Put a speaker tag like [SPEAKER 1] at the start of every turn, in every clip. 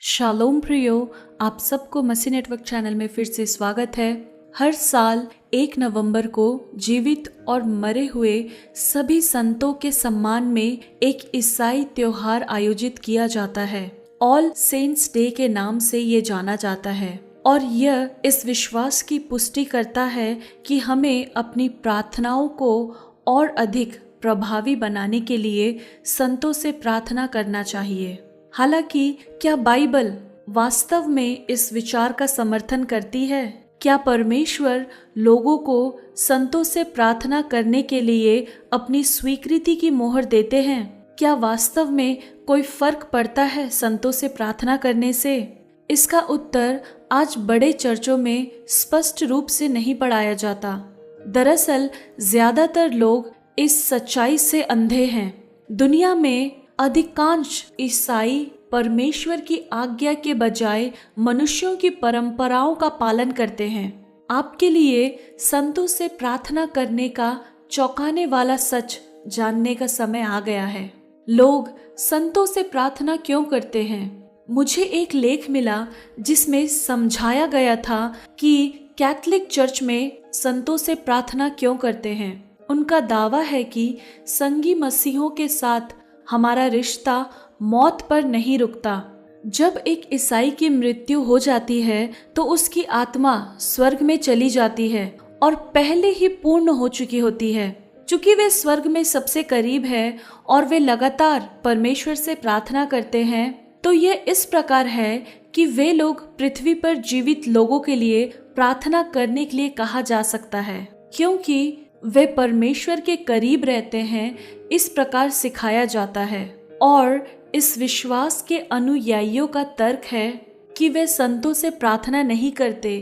[SPEAKER 1] Shalom प्रियो, आप सबको मसीह नेटवर्क चैनल में फिर से स्वागत है। हर साल 1 नवंबर को जीवित और मरे हुए सभी संतों के सम्मान में एक ईसाई त्योहार आयोजित किया जाता है। ऑल सेंट्स डे के नाम से ये जाना जाता है और यह इस विश्वास की पुष्टि करता है कि हमें अपनी प्रार्थनाओं को और अधिक प्रभावी बनाने के लिए संतों से प्रार्थना करना चाहिए। हालांकि क्या बाइबल वास्तव में इस विचार का समर्थन करती है? क्या परमेश्वर लोगों को संतों से प्रार्थना करने के लिए अपनी स्वीकृति की मोहर देते हैं? क्या वास्तव में कोई फर्क पड़ता है संतों से प्रार्थना करने से? इसका उत्तर आज बड़े चर्चों में स्पष्ट रूप से नहीं पढ़ाया जाता। दरअसल ज्यादातर लोग इस सच्चाई से अंधे हैं। दुनिया में अधिकांश ईसाई परमेश्वर की आज्ञा के बजाय मनुष्यों की परंपराओं का पालन करते हैं। आपके लिए संतों से प्रार्थना करने का चौंकाने वाला सच जानने का समय आ गया है। लोग संतों से प्रार्थना क्यों करते हैं? मुझे एक लेख मिला जिसमें समझाया गया था कि कैथोलिक चर्च में संतों से प्रार्थना क्यों करते हैं। उनका दावा है कि संगी मसीहों के साथ हमारा रिश्ता मौत पर नहीं रुकता। जब एक ईसाई की मृत्यु हो जाती है तो उसकी आत्मा स्वर्ग में चली जाती है और पहले ही पूर्ण हो चुकी होती है। चूंकि वे स्वर्ग में सबसे करीब है और वे लगातार परमेश्वर से प्रार्थना करते हैं, तो यह इस प्रकार है कि वे लोग पृथ्वी पर जीवित लोगों के लिए प्रार्थना करने के लिए कहा जा सकता है, क्योंकि वे परमेश्वर के करीब रहते हैं। इस प्रकार सिखाया जाता है और इस विश्वास के अनुयायियों का तर्क है कि वे संतों से प्रार्थना नहीं करते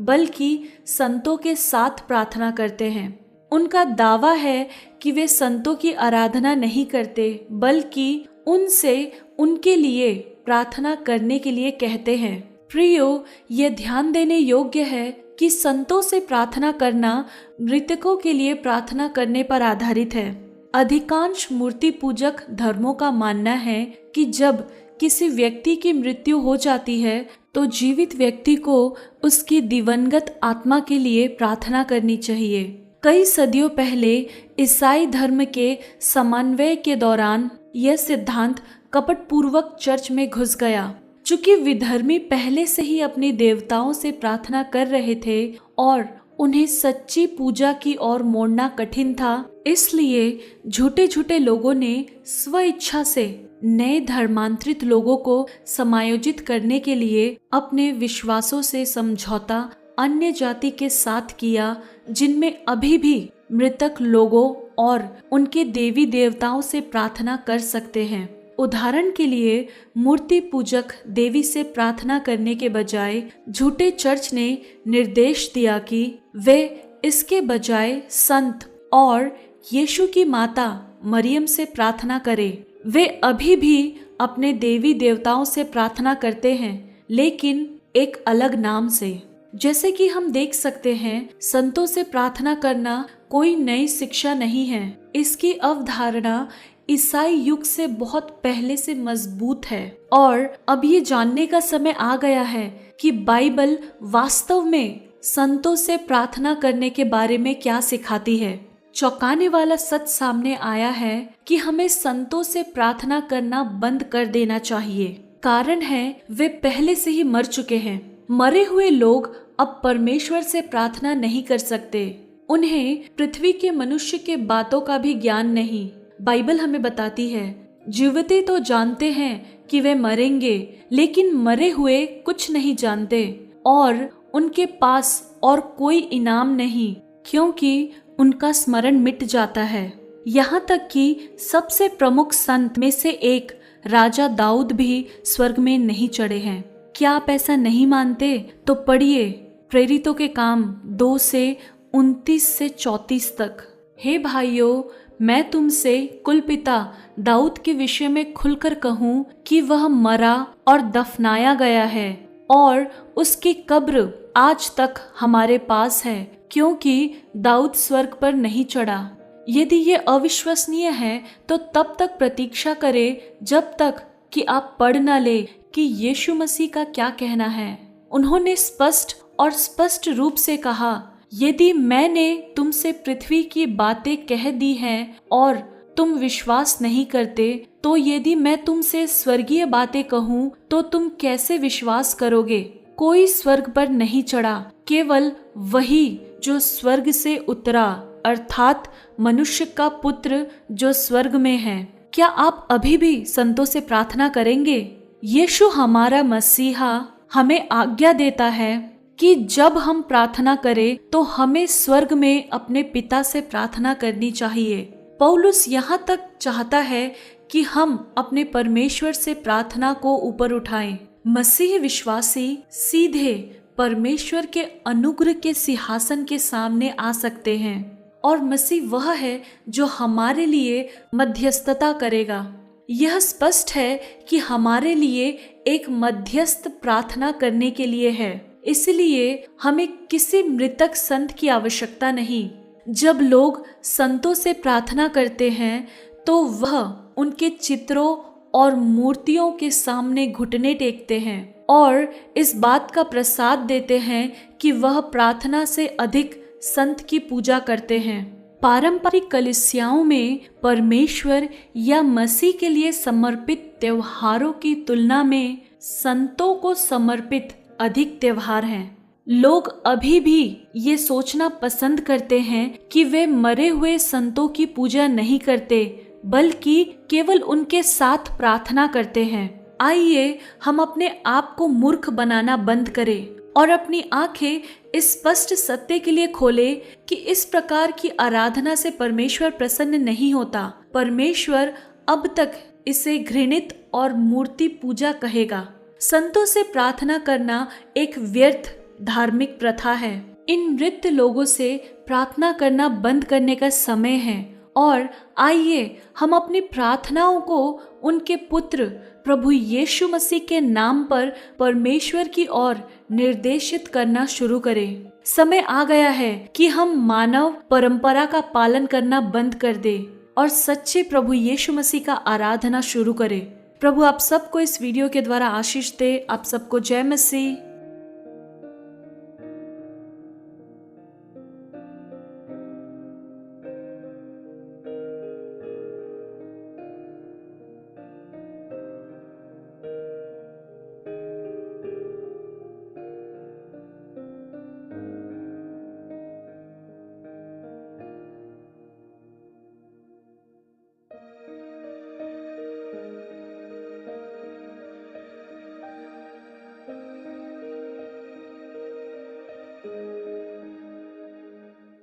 [SPEAKER 1] बल्कि संतों के साथ प्रार्थना करते हैं। उनका दावा है कि वे संतों की आराधना नहीं करते बल्कि उनसे उनके लिए प्रार्थना करने के लिए कहते हैं। प्रियो, यह ध्यान देने योग्य है कि संतों से प्रार्थना करना मृतकों के लिए प्रार्थना करने पर आधारित है। अधिकांश मूर्ति पूजक धर्मों का मानना है कि जब किसी व्यक्ति की मृत्यु हो जाती है तो जीवित व्यक्ति को उसकी दिवंगत आत्मा के लिए प्रार्थना करनी चाहिए। कई सदियों पहले ईसाई धर्म के समन्वय के दौरान यह सिद्धांत कपटपूर्वक चर्च में घुस गया। चूंकि विधर्मी पहले से ही अपने देवताओं से प्रार्थना कर रहे थे और उन्हें सच्ची पूजा की ओर मोड़ना कठिन था, इसलिए झूठे झूठे लोगों ने स्व इच्छा से नए धर्मांतरित लोगों को समायोजित करने के लिए अपने विश्वासों से समझौता अन्य जाति के साथ किया, जिनमें अभी भी मृतक लोगों और उनके देवी देवताओं से प्रार्थना कर सकते हैं। उदाहरण के लिए मूर्ति पूजक देवी से प्रार्थना करने के बजाय झूठे चर्च ने निर्देश दिया कि वे इसके बजाय संत और यीशु की माता मरियम से प्रार्थना करें। वे अभी भी अपने देवी देवताओं से प्रार्थना करते हैं, लेकिन एक अलग नाम से। जैसे कि हम देख सकते हैं, संतों से प्रार्थना करना कोई नई शिक्षा नहीं है। इसकी अवधारणा ईसाई युग से बहुत पहले से मजबूत है और अब ये जानने का समय आ गया है कि बाइबल वास्तव में संतों से प्रार्थना करने के बारे में क्या सिखाती है। चौंकाने वाला सच सामने आया है कि हमें संतों से प्रार्थना करना बंद कर देना चाहिए। कारण है वे पहले से ही मर चुके हैं। मरे हुए लोग अब परमेश्वर से प्रार्थना नहीं कर सकते। उन्हें पृथ्वी के मनुष्य के बातों का भी ज्ञान नहीं। बाइबल हमें बताती है, जीविते तो जानते हैं कि वे मरेंगे, लेकिन मरे हुए कुछ नहीं जानते और उनके पास और कोई इनाम नहीं, क्योंकि उनका स्मरण मिट जाता है। यहाँ तक कि सबसे प्रमुख संत में से एक राजा दाऊद भी स्वर्ग में नहीं चढ़े हैं। क्या आप ऐसा नहीं मानते? तो पढ़िए प्रेरितों के काम 2 से 29 से 34 तक। हे भाइयों, मैं तुमसे कुलपिता दाऊद के विषय में खुलकर कहूँ कि वह मरा और दफनाया गया है और उसकी कब्र आज तक हमारे पास है, क्योंकि दाऊद स्वर्ग पर नहीं चढ़ा। यदि ये अविश्वसनीय है तो तब तक प्रतीक्षा करे जब तक कि आप पढ़ ना ले कि यीशु मसीह का क्या कहना है। उन्होंने स्पष्ट रूप से कहा, यदि मैंने तुमसे पृथ्वी की बातें कह दी हैं और तुम विश्वास नहीं करते, तो यदि मैं तुमसे स्वर्गीय बातें कहूँ तो तुम कैसे विश्वास करोगे। कोई स्वर्ग पर नहीं चढ़ा, केवल वही जो स्वर्ग से उतरा, अर्थात मनुष्य का पुत्र जो स्वर्ग में है। क्या आप अभी भी संतों से प्रार्थना करेंगे? यीशु हमारा मसीहा हमें आज्ञा देता है कि जब हम प्रार्थना करें तो हमें स्वर्ग में अपने पिता से प्रार्थना करनी चाहिए। पौलुस यहाँ तक चाहता है कि हम अपने परमेश्वर से प्रार्थना को ऊपर उठाएं। मसीह विश्वासी सीधे परमेश्वर के अनुग्रह के सिंहासन के सामने आ सकते हैं और मसीह वह है जो हमारे लिए मध्यस्थता करेगा। यह स्पष्ट है कि हमारे लिए एक मध्यस्थ प्रार्थना करने के लिए है, इसलिए हमें किसी मृतक संत की आवश्यकता नहीं। जब लोग संतों से प्रार्थना करते हैं तो वह उनके चित्रों और मूर्तियों के सामने घुटने टेकते हैं और इस बात का प्रसाद देते हैं कि वह प्रार्थना से अधिक संत की पूजा करते हैं। पारंपरिक कलीसियाओं में परमेश्वर या मसीह के लिए समर्पित त्योहारों की तुलना में संतों को समर्पित अधिक त्योहार हैं। लोग अभी भी ये सोचना पसंद करते हैं कि वे मरे हुए संतों की पूजा नहीं करते, बल्कि केवल उनके साथ प्रार्थना करते हैं। आइए हम अपने आप को मूर्ख बनाना बंद करें और अपनी आंखें इस स्पष्ट सत्य के लिए खोले कि इस प्रकार की आराधना से परमेश्वर प्रसन्न नहीं होता। परमेश्वर अब तक इसे घृणित और मूर्ति पूजा कहेगा। संतों से प्रार्थना करना एक व्यर्थ धार्मिक प्रथा है। इन मृत लोगों से प्रार्थना करना बंद करने का समय है और आइए हम अपनी प्रार्थनाओं को उनके पुत्र प्रभु यीशु मसीह के नाम पर परमेश्वर की ओर निर्देशित करना शुरू करें। समय आ गया है कि हम मानव परंपरा का पालन करना बंद कर दें और सच्चे प्रभु यीशु मसीह का आराधना शुरू करें। प्रभु आप सबको इस वीडियो के द्वारा आशीष दे। आप सबको जय मसीह।